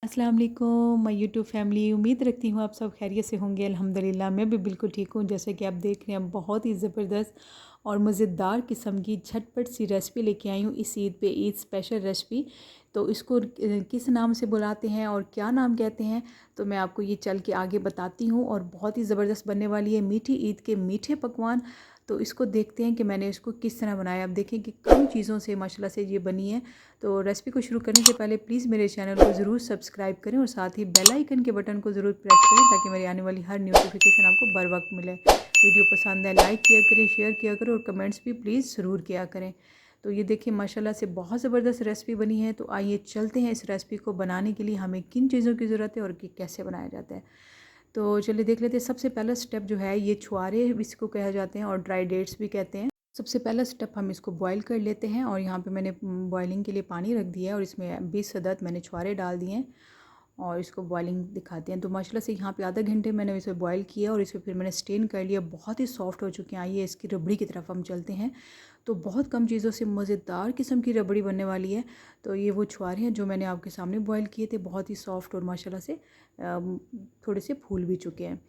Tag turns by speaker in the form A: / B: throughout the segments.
A: अस्सलाम वालेकुम my YouTube family. उम्मीद रखती हूँ आप सब खैरियत से होंगे। अल्हम्दुलिल्लाह मैं भी बिल्कुल ठीक हूँ। जैसे कि आप देख रहे हैं बहुत ही ज़बरदस्त और मज़ेदार किस्म की झटपट सी रेसिपी लेके आई हूँ इस ईद पे, ईद स्पेशल रेसिपी। तो इसको किस नाम से बुलाते हैं और क्या नाम कहते हैं तो मैं आपको ये चल के आगे बताती हूँ। और बहुत ही ज़बरदस्त बनने वाली है मीठी ईद के मीठे पकवान। तो इसको देखते हैं कि मैंने इसको किस तरह बनाया। अब देखें कि कम चीज़ों से माशाल्लाह से ये बनी है। तो रेसिपी को शुरू करने से पहले प्लीज़ मेरे चैनल को ज़रूर सब्सक्राइब करें और साथ ही बेल आइकन के बटन को ज़रूर प्रेस करें ताकि मेरी आने वाली हर नोटिफिकेशन आपको बर वक्त मिले। वीडियो पसंद है लाइक किया करें, शेयर किया करें और कमेंट्स भी प्लीज़ ज़रूर किया करें। तो ये देखिए माशाल्लाह से बहुत ज़बरदस्त रेसिपी बनी है। तो आइए चलते हैं इस रेसिपी को बनाने के लिए हमें किन चीज़ों की ज़रूरत है और कैसे बनाया जाता है। तो चलिए देख लेते हैं। सबसे पहला स्टेप जो है ये छुआरे इसको कहा जाते हैं और ड्राई डेट्स भी कहते हैं। सबसे पहला स्टेप हम इसको बॉईल कर लेते हैं और यहाँ पे मैंने बॉइलिंग के लिए पानी रख दिया है और इसमें 20 अदद मैंने छुआरे डाल दिए हैं और इसको बॉइलिंग दिखाते हैं। तो माशाल्लाह से यहाँ पे आधा घंटे मैंने इसे बॉईल किया और इसे फिर मैंने स्टेन कर लिया। बहुत ही सॉफ्ट हो चुके हैं। आइए इसकी रबड़ी की तरफ हम चलते हैं। तो बहुत कम चीज़ों से मज़ेदार किस्म की रबड़ी बनने वाली है। तो ये वो छुआरे हैं जो मैंने आपके सामने बॉईल किए थे, बहुत ही सॉफ्ट और माशाल्लाह से थोड़े से फूल भी चुके हैं।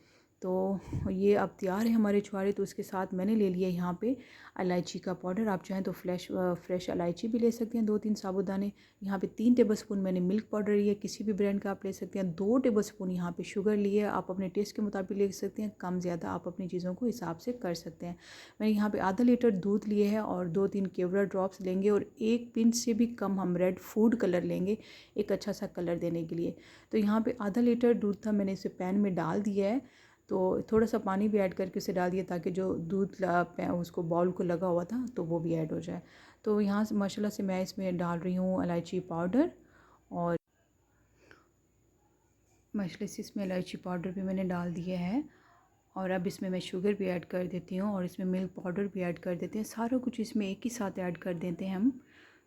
A: तो ये अब तैयार है हमारे छुआरे। तो उसके साथ मैंने ले लिया यहाँ पे इलायची का पाउडर। आप चाहें तो फ्रेश इलायची भी ले सकते हैं, 2-3 साबुदाने। यहाँ पे 3 टेबलस्पून मैंने मिल्क पाउडर लिया, किसी भी ब्रांड का आप ले सकते हैं। 2 टेबलस्पून यहाँ पे शुगर लिए, आप अपने टेस्ट के मुताबिक ले सकते हैं, कम ज़्यादा आप अपनी चीज़ों को हिसाब से कर सकते हैं। मैंने यहाँ पे आधा लीटर दूध लिए है और 2-3 केवड़ा ड्रॉप्स लेंगे और 1 पिंच से भी कम हम रेड फूड कलर लेंगे एक अच्छा सा कलर देने के लिए। तो यहाँ पे आधा लीटर दूध था, मैंने इसे पैन में डाल दिया है। तो थोड़ा सा पानी भी ऐड करके उसे डाल दिया ताकि जो दूध उसको बाउल को लगा हुआ था तो वो भी ऐड हो जाए। तो यहाँ से माशाल्लाह से मैं इसमें डाल रही हूँ इलायची पाउडर और माशाल्लाह से इसमें इलायची पाउडर भी मैंने डाल दिया है। और अब इसमें मैं शुगर भी ऐड कर देती हूँ और इसमें मिल्क पाउडर भी ऐड कर देते हैं। सारा कुछ इसमें एक ही साथ ऐड कर देते हैं हम,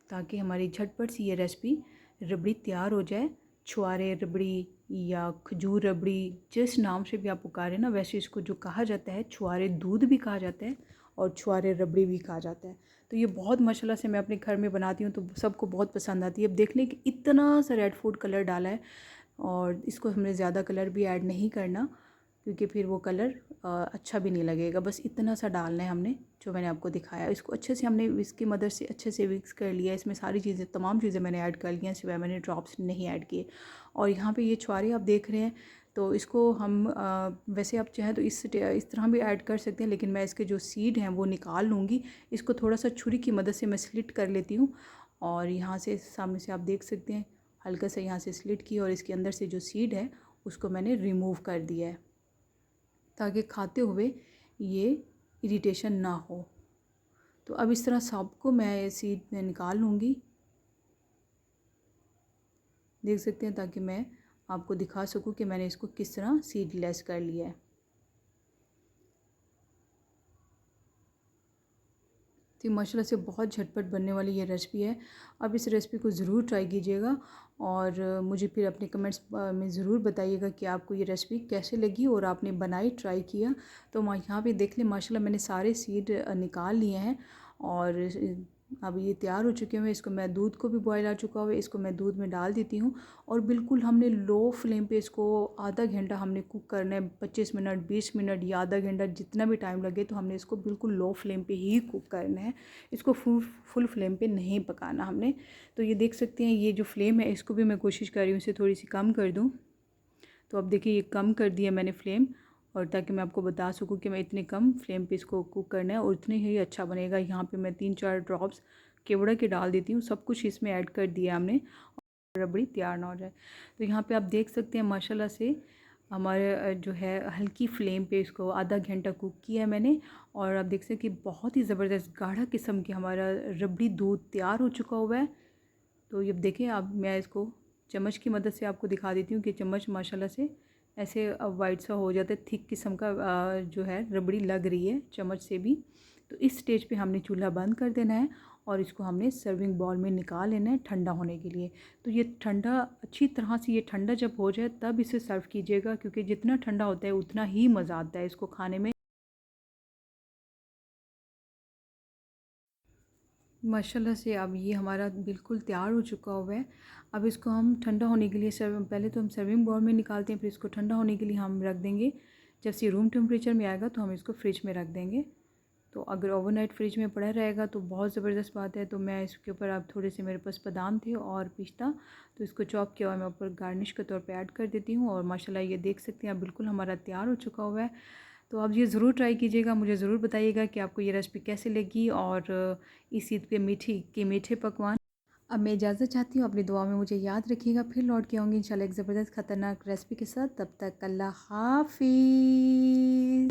A: ताकि हमारी झटपट सी ये रेसिपी रबड़ी तैयार हो जाए। छुआरे रबड़ी या खजूर रबड़ी, जिस नाम से भी आप पुकारें ना, वैसे इसको जो कहा जाता है छुआरे दूध भी कहा जाता है और छुआरे रबड़ी भी कहा जाता है। तो ये बहुत माशाल्लाह से मैं अपने घर में बनाती हूँ तो सबको बहुत पसंद आती है। अब देख लें कि इतना सा रेड फूड कलर डाला है और इसको हमने ज़्यादा कलर भी ऐड नहीं करना क्योंकि फिर वो कलर अच्छा भी नहीं लगेगा। बस इतना सा डालना है हमने जो मैंने आपको दिखाया। इसको अच्छे से हमने इसकी मदद से अच्छे से मिक्स कर लिया। इसमें सारी चीज़ें, तमाम चीज़ें मैंने ऐड कर ली हैं, सिवाय मैंने ड्रॉप्स नहीं ऐड किए। और यहाँ पे ये छुआरे आप देख रहे हैं तो इसको हम वैसे आप चाहें तो इस तरह भी ऐड कर सकते हैं, लेकिन मैं इसके जो सीड हैं वो निकाल लूँगी। इसको थोड़ा सा छुरी की मदद से मैं स्लिट कर लेती हूँ और यहाँ से सामने से आप देख सकते हैं हल्का सा यहाँ से स्लिट की और इसके अंदर से जो सीड है उसको मैंने रिमूव कर दिया है ताकि खाते हुए ये इरिटेशन ना हो। तो अब इस तरह सबको मैं सीड में निकाल लूँगी, देख सकते हैं, ताकि मैं आपको दिखा सकूँ कि मैंने इसको किस तरह सीडलेस कर लिया है। तो माशाल्लाह से बहुत झटपट बनने वाली ये रेसिपी है। अब इस रेसिपी को ज़रूर ट्राई कीजिएगा और मुझे फिर अपने कमेंट्स में ज़रूर बताइएगा कि आपको ये रेसिपी कैसे लगी और आपने बनाई, ट्राई किया। तो यहाँ पे देख लें माशाल्लाह मैंने सारे सीड निकाल लिए हैं और अब ये तैयार हो चुके हुए। इसको मैं, दूध को भी बॉयल आ चुका हुआ है, इसको मैं दूध में डाल देती हूँ और बिल्कुल हमने लो फ्लेम पे इसको आधा घंटा हमने कुक करना है। 25 मिनट, 20 मिनट या आधा घंटा, जितना भी टाइम लगे, तो हमने इसको बिल्कुल लो फ्लेम पे ही कुक करना है। इसको फुल फ्लेम पे नहीं पकाना हमने। तो ये देख सकते हैं ये जो फ्लेम है इसको भी मैं कोशिश कर रही हूँ इसे थोड़ी सी कम कर दूँ। तो अब देखिए ये कम कर दिया मैंने फ्लेम, और ताकि मैं आपको बता सकूं कि मैं इतने कम फ्लेम पे इसको कुक करना है और उतने ही अच्छा बनेगा। यहाँ पे मैं 3-4 ड्रॉप्स केवड़ा के डाल देती हूँ। सब कुछ इसमें ऐड कर दिया हमने, रबड़ी तैयार ना हो जाए। तो यहाँ पे आप देख सकते हैं माशाल्लाह से हमारे जो है हल्की फ्लेम पे इसको आधा घंटा कुक किया है मैंने। और आप देख सकते हैं कि बहुत ही ज़बरदस्त गाढ़ा किस्म की हमारा रबड़ी दूध तैयार हो चुका हुआ है। तो ये देखिए, अब मैं इसको चम्मच की मदद से आपको दिखा देती हूँ कि चम्मच माशाल्लाह से ऐसे अब वाइट सा हो जाता है, थिक किस्म का जो है रबड़ी लग रही है चम्मच से भी। तो इस स्टेज पे हमने चूल्हा बंद कर देना है और इसको हमने सर्विंग बाउल में निकाल लेना है ठंडा होने के लिए। तो ये ठंडा, अच्छी तरह से ये ठंडा जब हो जाए तब इसे सर्व कीजिएगा, क्योंकि जितना ठंडा होता है उतना ही मज़ा आता है इसको खाने में। माशाल्लाह से अब ये हमारा बिल्कुल तैयार हो चुका हुआ है। अब इसको हम ठंडा होने के लिए पहले तो हम सर्विंग बाउल में निकालते हैं, फिर इसको ठंडा होने के लिए हम रख देंगे। जब से रूम टेम्परेचर में आएगा तो हम इसको फ्रिज में रख देंगे। तो अगर ओवरनाइट फ्रिज में पड़ा रहेगा तो बहुत ज़बरदस्त बात है। तो मैं इसके ऊपर अब थोड़े से मेरे पास बादाम थे और पिस्ता, तो इसको चॉप किया हुआ मैं ऊपर गार्निश के तौर पे ऐड कर देती हूँ। और माशाल्लाह ये देख सकते हैं अब बिल्कुल हमारा तैयार हो चुका हुआ है। तो आप ये ज़रूर ट्राई कीजिएगा, मुझे ज़रूर बताइएगा कि आपको ये रेसिपी कैसी लगी। और इस ईद के मीठे पकवान। अब मैं इजाज़त चाहती हूँ, अपनी दुआ में मुझे याद रखिएगा। फिर लौट के आऊँगी इंशाल्लाह एक ज़बरदस्त ख़तरनाक रेसिपी के साथ। तब तक अल्लाह हाफ़िज़।